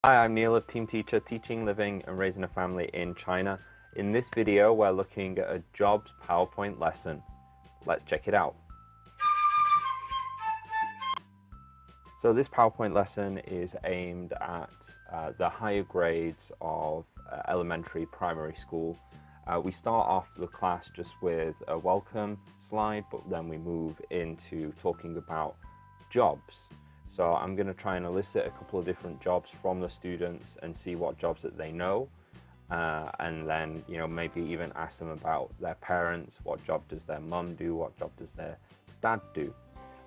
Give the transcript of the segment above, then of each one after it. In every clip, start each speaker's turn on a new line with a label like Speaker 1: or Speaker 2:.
Speaker 1: Hi, I'm Neil of Team Teacher, teaching, living and raising a family in China. In this video, we're looking at a jobs PowerPoint lesson. Let's check it out. So this PowerPoint lesson is aimed at the higher grades of elementary primary school. We start off the class just with a welcome slide, but then we move into talking about jobs. So I'm going to try and elicit a couple of different jobs from the students and see what jobs that they know, and then maybe even ask them about their parents. What job does their mum do? What job does their dad do?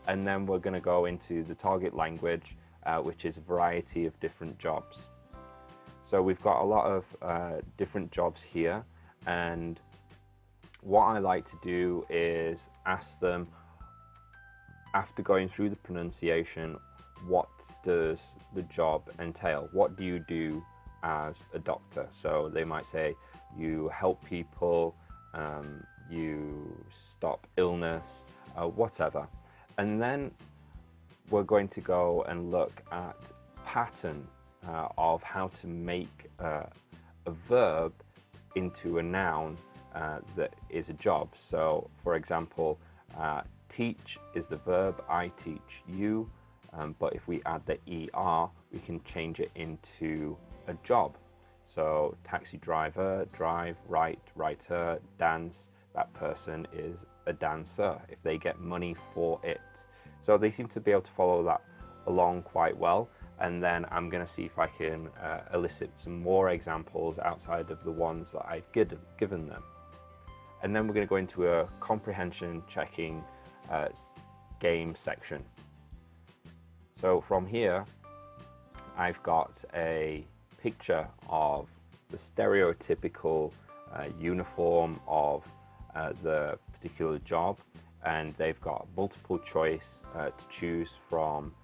Speaker 1: And then we're going to go into the target language, which is a variety of different jobs. So we've got a lot of different jobs here, and what I like to do is ask them, after going through the pronunciation, what does the job entail? What do you do as a doctor? So they might say you help people, you stop illness, whatever. And then we're going to go and look at pattern of how to make a verb into a noun that is a job. So for example, teach is the verb, I teach you, but if we add the ER, we can change it into a job. So taxi driver, drive, write, writer, dance, that person is a dancer if they get money for it. So they seem to be able to follow that along quite well, and then I'm going to see if I can elicit some more examples outside of the ones that I've given them. And then we're going to go into a comprehension checking game section. So from here, I've got a picture of the stereotypical uniform of the particular job, and they've got multiple choice to choose from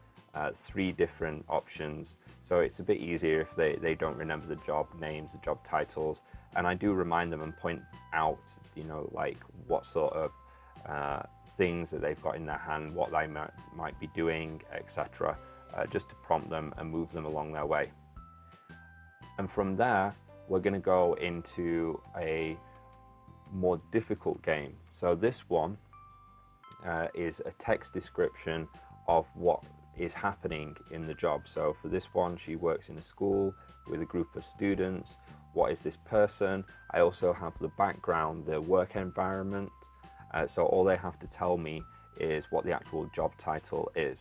Speaker 1: 3 different options. So it's a bit easier if they don't remember the job names, the job titles, and I do remind them and point out, like what sort of things that they've got in their hand, what they might be doing, etc., just to prompt them and move them along their way. And from there, we're going to go into a more difficult game. So this one is a text description of what is happening in the job. So for this one, she works in a school with a group of students. What is this person? I also have the background, the work environment. So all they have to tell me is what the actual job title is.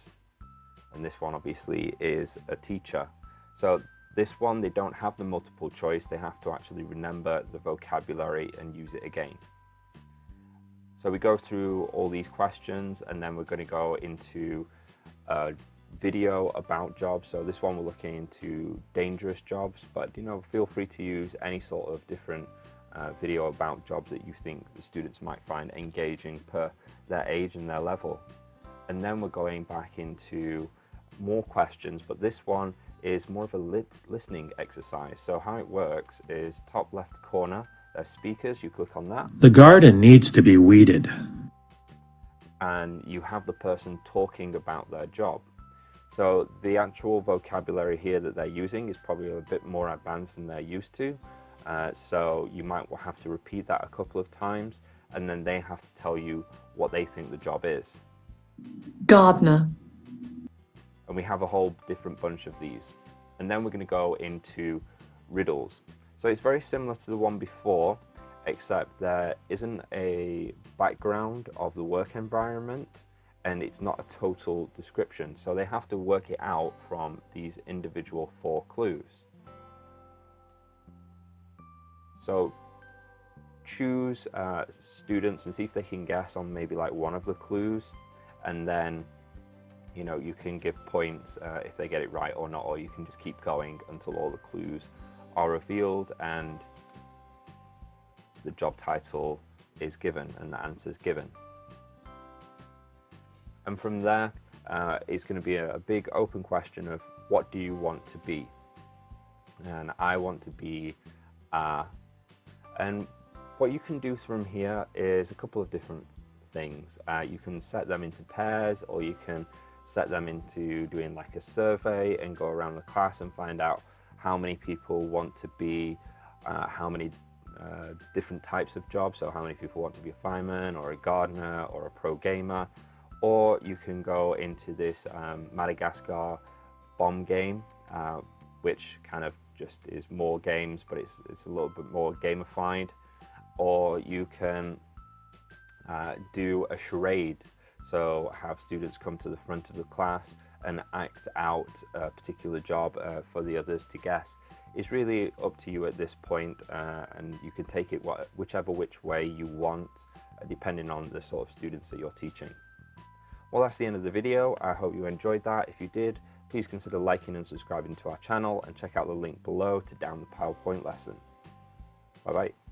Speaker 1: And this one obviously is a teacher. So this one, they don't have the multiple choice. They have to actually remember the vocabulary and use it again. So we go through all these questions, and then we're going to go into a video about jobs. So this one we're looking into dangerous jobs, but feel free to use any sort of different video about jobs that you think the students might find engaging per their age and their level. And then we're going back into more questions, but this one is more of a listening exercise. So how it works is top left corner, there's speakers, you click on that.
Speaker 2: The garden needs to be weeded.
Speaker 1: And you have the person talking about their job. So the actual vocabulary here that they're using is probably a bit more advanced than they're used to. So you might have to repeat that a couple of times, and then they have to tell you what they think the job is.
Speaker 3: Gardener.
Speaker 1: And we have a whole different bunch of these. And then we're going to go into riddles. So it's very similar to the one before, except there isn't a background of the work environment, and it's not a total description. So they have to work it out from these individual 4 clues. So choose students and see if they can guess on maybe like one of the clues, and then you can give points if they get it right or not, or you can just keep going until all the clues are revealed and the job title is given and the answer is given. And from there, it's going to be a big open question of what do you want to be? And I want to be and what you can do from here is a couple of different things. You can set them into pairs, or you can set them into doing like a survey and go around the class and find out how many people want to be, how many different types of jobs, so how many people want to be a fireman or a gardener or a pro gamer. Or you can go into this Madagascar bomb game, which kind of just is more games, but it's a little bit more gamified. Or you can do a charade, so have students come to the front of the class and act out a particular job for the others to guess. It's really up to you at this point, and you can take it whichever way you want, depending on the sort of students that you're teaching. Well, that's the end of the video. I hope you enjoyed that. If you did, please consider liking and subscribing to our channel, and check out the link below to download the PowerPoint lesson. Bye bye.